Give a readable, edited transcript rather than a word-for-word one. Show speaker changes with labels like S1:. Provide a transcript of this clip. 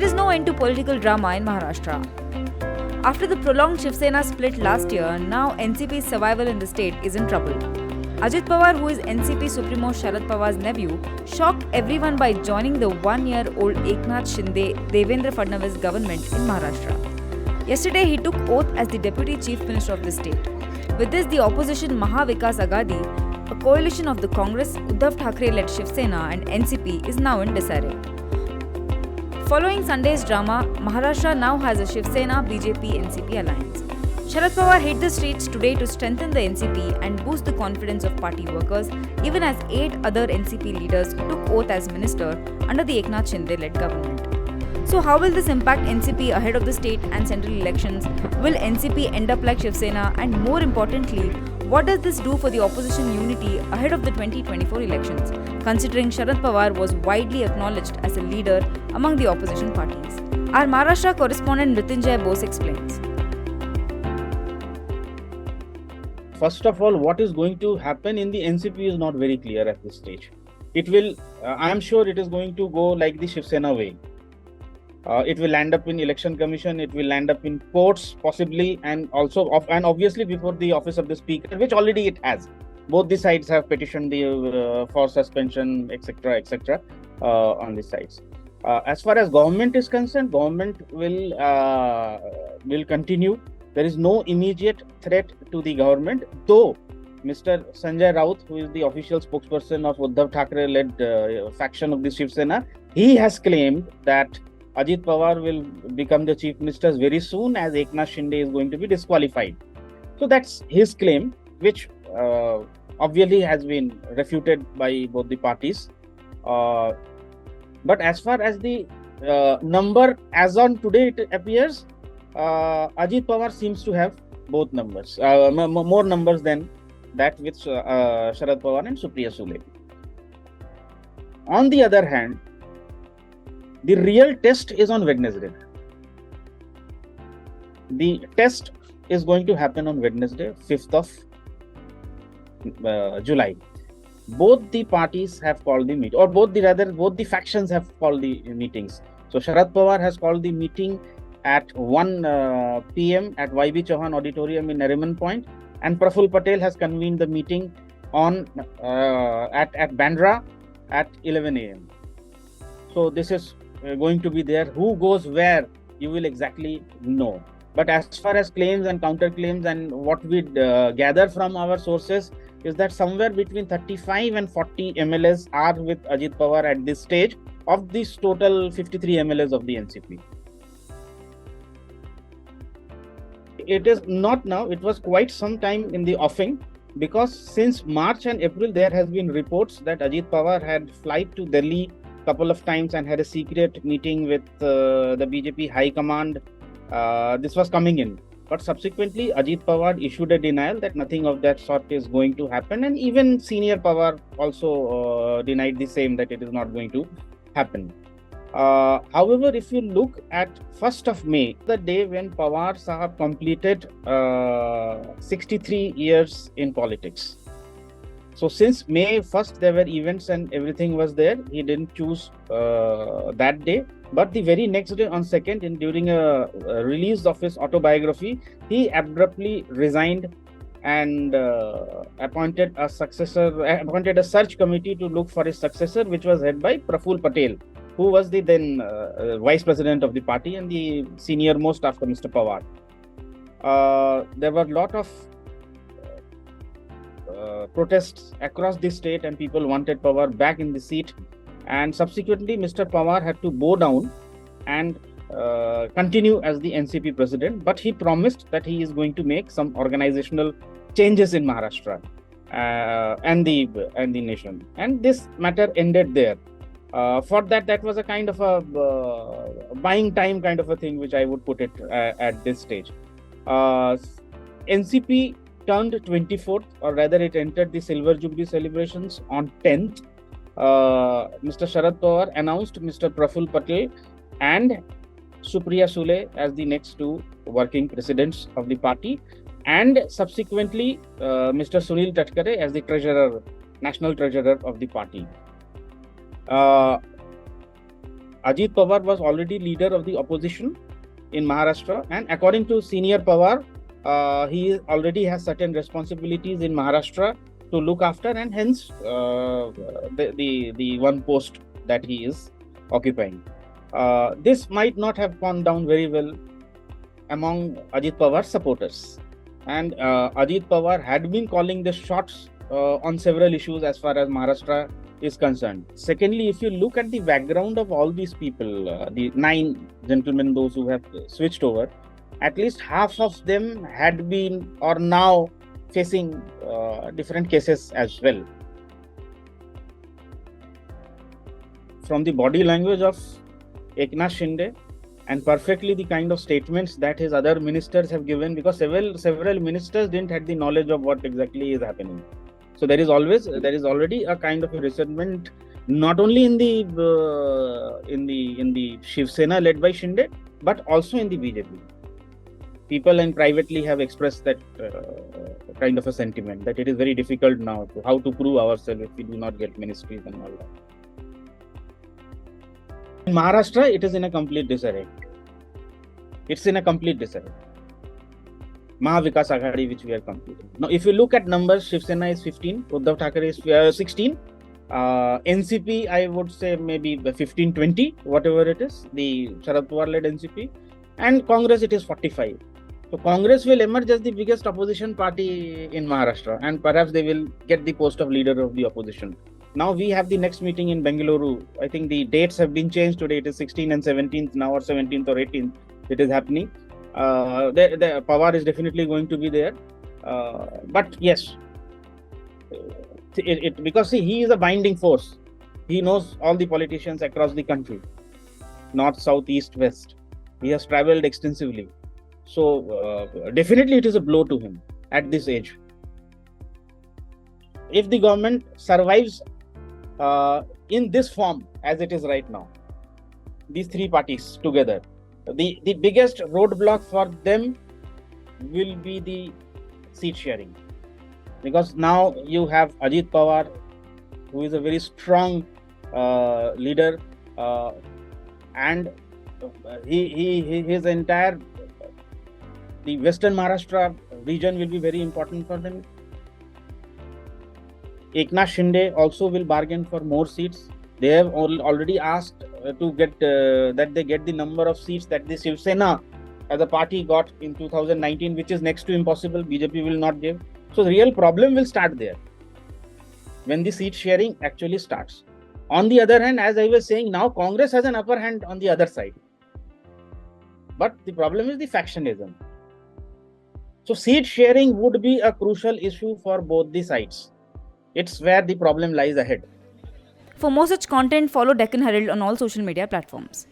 S1: There is no end to political drama in Maharashtra. After the prolonged Shiv Sena split last year, now NCP's survival in the state is in trouble. Ajit Pawar, who is NCP supremo Sharad Pawar's nephew, shocked everyone by joining the one-year-old Eknath Shinde-Devendra Fadnavis government in Maharashtra. Yesterday, he took oath as the Deputy Chief Minister of the state. With this, the opposition Maha Vikas Aghadi, a coalition of the Congress, Uddhav Thackeray-led Shiv Sena and NCP, is now in disarray. Following Sunday's drama, Maharashtra now has a Shiv Sena-BJP-NCP alliance. Sharad Pawar hit the streets today to strengthen the NCP and boost the confidence of party workers, even as 8 other NCP leaders took oath as minister under the Eknath Shinde-led government. So how will this impact NCP ahead of the state and central elections? Will NCP end up like Shiv Sena? And more importantly, what does this do for the opposition unity ahead of the 2024 elections, considering Sharad Pawar was widely acknowledged as a leader among the opposition parties? Our Maharashtra correspondent Mrityunjay Bose explains.
S2: First of all, what is going to happen in the NCP is not very clear at this stage. It will, I am sure it is going to go like the Shiv Sena way. It will land up in election commission, it will land up in courts possibly, and obviously before the office of the speaker, which already it has. Both the sides have petitioned for suspension, etc., on the sides. As far as government is concerned, government will continue. There is no immediate threat to the government, though Mr. Sanjay Raut, who is the official spokesperson of Uddhav Thackeray-led faction of the Shiv Sena, he has claimed that Ajit Pawar will become the chief minister very soon, as Eknath Shinde is going to be disqualified. So that's his claim, which obviously has been refuted by both the parties. But as far as the number, as on today it appears, Ajit Pawar seems to have both numbers, more numbers than that with Sharad Pawar and Supriya Sule. On the other hand, the real test is on Wednesday. The test is going to happen on Wednesday, 5th of July. Both the parties have called the meeting, or both the factions have called the meetings. So Sharad Pawar has called the meeting at 1 p.m. at YB Chauhan Auditorium in Nariman Point, and Praful Patel has convened the meeting on at Bandra at 11 a.m. So this is going to be there. Who goes where, you will exactly know. But as far as claims and counterclaims and what we gather from our sources is that somewhere between 35 and 40 MLAs are with Ajit Pawar at this stage of this total 53 MLAs of the NCP. It is not now, it was quite some time in the offing, because since March and April there has been reports that Ajit Pawar had flight to Delhi couple of times and had a secret meeting with the BJP High Command. This was coming in. But subsequently, Ajit Pawar issued a denial that nothing of that sort is going to happen. And even senior Pawar also denied the same, that it is not going to happen. However, if you look at 1st of May, the day when Pawar Sahab completed 63 years in politics. So since May 1st, there were events and everything was there. He didn't choose that day. But the very next day, on 2nd, during a release of his autobiography, he abruptly resigned and appointed a search committee to look for his successor, which was led by Praful Patel, who was the then vice president of the party and the senior most after Mr. Pawar. There were a lot of protests across the state, and people wanted Pawar back in the seat. And subsequently, Mr. Pawar had to bow down and continue as the NCP president. But he promised that he is going to make some organizational changes in Maharashtra and the nation. And this matter ended there. For that was a kind of a buying time kind of a thing, which I would put it at this stage. NCP turned 24th, or rather it entered the Silver Jubilee celebrations on 10th. Mr. Sharad Pawar announced Mr. Praful Patel and Supriya Sule as the next two working presidents of the party, and subsequently Mr. Sunil Tatkare as the treasurer, national treasurer of the party. Ajit Pawar was already leader of the opposition in Maharashtra, and according to senior Pawar, he already has certain responsibilities in Maharashtra to look after, and hence the one post that he is occupying. This might not have gone down very well among Ajit Pawar's supporters, and Ajit Pawar had been calling the shots on several issues as far as Maharashtra is concerned. Secondly, if you look at the background of all these people, the 9 gentlemen, those who have switched over, at least half of them had been or now facing different cases as well. From the body language of Eknath Shinde, and perfectly the kind of statements that his other ministers have given, because several ministers didn't have the knowledge of what exactly is happening. So there is already a kind of a resentment, not only in the Shiv Sena led by Shinde, but also in the BJP. People and privately have expressed that kind of a sentiment, that it is very difficult now how to prove ourselves if we do not get ministries and all that. In Maharashtra, it is in a complete disarray. Maha Vikas Aghadi, which we are completing. Now, if you look at numbers, Shiv Sena is 15, Uddhav Thackeray is 16, NCP, I would say maybe 15-20, whatever it is, the Sharad Pawar led NCP, and Congress, it is 45. So Congress will emerge as the biggest opposition party in Maharashtra, and perhaps they will get the post of leader of the opposition. Now we have the next meeting in Bengaluru. I think the dates have been changed today. It is 16th and 17th now, or 17th or 18th. It is happening. The Pawar is definitely going to be there. But yes, because see, he is a binding force. He knows all the politicians across the country, north, south, east, west. He has traveled extensively. So definitely it is a blow to him at this age. If the government survives in this form as it is right now, these 3 parties together, the biggest roadblock for them will be the seat sharing, because now you have Ajit Pawar, who is a very strong leader, and his entire the Western Maharashtra region will be very important for them. Eknath Shinde also will bargain for more seats. They have already asked to get that they get the number of seats that the Shiv Sena as a party got in 2019, which is next to impossible. BJP will not give. So the real problem will start there, when the seat sharing actually starts. On the other hand, as I was saying, now Congress has an upper hand on the other side. But the problem is the factionism. So seat sharing would be a crucial issue for both the sides. It's where the problem lies ahead.
S1: For more such content, follow Deccan Herald on all social media platforms.